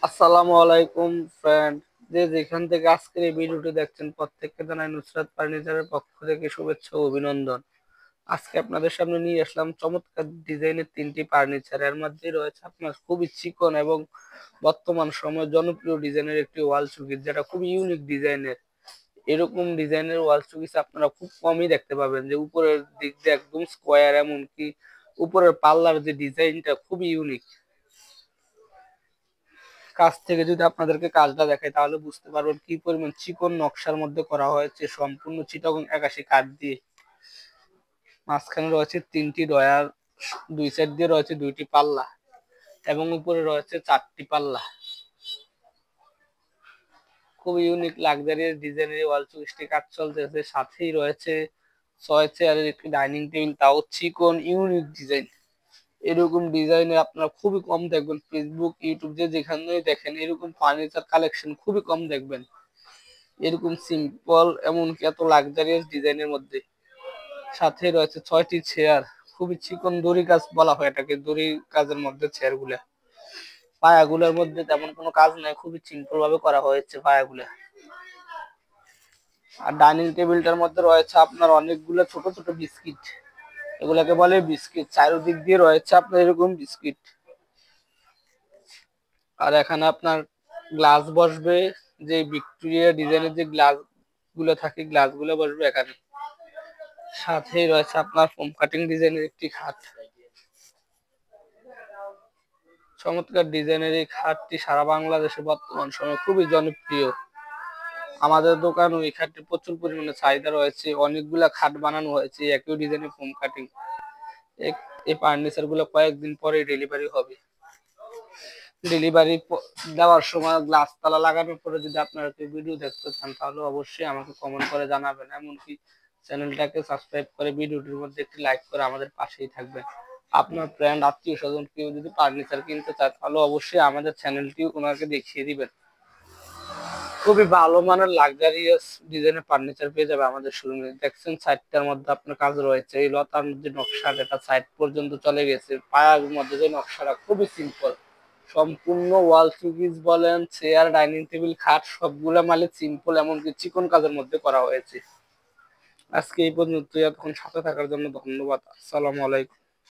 আসসালামু আলাইকুম ফ্রেন্ড। যে যেখান থেকে আজকের এই ভিডিওটি দেখছেন প্রত্যেককে জানাই নুসরাত ফার্নিচারের পক্ষ থেকে শুভেচ্ছা ও অভিনন্দন। আজকে আপনাদের সামনে নিয়ে আসলাম চমৎকার ডিজাইনের তিনটি ফার্নিচার। এর মধ্যে রয়েছে আপনার খুবই চিকন এবং বর্তমান সময়ে জনপ্রিয় ডিজাইনের একটি ওয়াল শোকেস, যেটা খুবই ইউনিক ডিজাইনের। এরকম ডিজাইনের ওয়াল শোকেস আপনারা খুব কমই দেখতে পাবেন, যে উপরের দিক দিয়ে একদম স্কোয়ার, এমনকি উপরের পাল্লার যে ডিজাইনটা খুবই ইউনিক। কাছ থেকে যদি আপনাদেরকে কাজটা দেখাই তাহলে বুঝতে পারবেন কি পরিমাণ চিকন নকশার মধ্যে করা হয়েছে, সম্পূর্ণ চিটাগং একাশি কাঠ দিয়ে। মাঝখানে রয়েছে তিনটি ডয়ার, দুই সাইড দিয়ে রয়েছে দুইটি পাল্লা এবং উপরে রয়েছে চারটি পাল্লা। খুব ইউনিক লাক্সারিয়াস ডিজাইনের ওয়াল চৌকিটি কাজ চলতেছে, সাথেই রয়েছে 6 চেয়ারের একটি ডাইনিং টেবিল, তাও চিকন ইউনিক ডিজাইন। এরকম ডিজাইনে আপনারা খুবই কম দেখবেন, ফেসবুক ইউটিউব যে যেখানে দেখেন এরকম ফার্নিচার কালেকশন খুবই কম দেখবেন, এরকম সিম্পল এমনকি এত লাক্সারিয়াস ডিজাইনের মধ্যে। সাথে রয়েছে 6টি চেয়ার, খুবই চিকন দড়ি কাজ বলা হয় এটাকে, দড়ি কাজের মধ্যে চেয়ার গুলা। পায়াগুলোর মধ্যে তেমন কোনো কাজ নাই, খুবই সিম্পল ভাবে করা হয়েছে পায়াগুলা। আর ডাইনিং টেবিলটার মধ্যে রয়েছে আপনার অনেকগুলো ছোট ছোট বিস্কিট, এগুলাকে বলে বিস্কিট। চারিদিক দিয়ে রয়েছে আপনার এরকম বিস্কিট। আর এখানে আপনার গ্লাস বসবে, যে ভিক্টোরিয়া ডিজাইনের যে গ্লাস গুলো থাকে, গ্লাস গুলো বসবে এখানে। সাথেই রয়েছে আপনার ফোম কাটিং ডিজাইনের একটি খাট। চমৎকার ডিজাইনের এই খাটটি সারা বাংলাদেশে বর্তমান সময়ে খুবই জনপ্রিয়। আমাদের দোকান ওই খাটটি প্রচুর পরিমাণে চাহিদা রয়েছে, অনেকগুলা খাট বানানো হয়েছে একই ডিজাইনের ফোম কাটিং। এই ফার্নিচার গুলো কয়েকদিন পরে ডেলিভারি হবে। ডেলিভারি দেওয়ার সময় গ্লাস তালা লাগানোর পরে যদি আপনারা কেউ ভিডিও দেখতে চান তাহলে অবশ্যই আমাকে কমেন্ট করে জানাবেন, এমনকি চ্যানেলটাকে সাবস্ক্রাইব করে ভিডিওটির মধ্যে একটি লাইক করে আমাদের পাশেই থাকবেন। আপনার ফ্রেন্ড আত্মীয় স্বজন কেউ যদি ফার্নিচার কিনতে চায় তাহলে অবশ্যই আমাদের চ্যানেলটি ওনাকে দেখিয়ে দিবেন। খুবই ভালো মানের লাক্সারিয়াস ডিজাইনের ফার্নিচার পেয়ে যাবে আমাদের শোরুমে। দেখছেন সাইডটার মধ্যে আপনার কাজ রয়েছে, এই লতার যে নকশা যেটা সাইড পর্যন্ত চলে গেছে, পায়ার মধ্যে যে নকশাটা খুবই সিম্পল। সম্পূর্ণ ওয়াল শোকেস বলেন, চেয়ার, ডাইনিং টেবিল, খাট সবগুলা মালে সিম্পল, এমনকি চিকন কাজের মধ্যে করা হয়েছে। আজকে এই পর্যন্ত, এতক্ষণ সাথে থাকার জন্য ধন্যবাদ। আসসালামু আলাইকুম।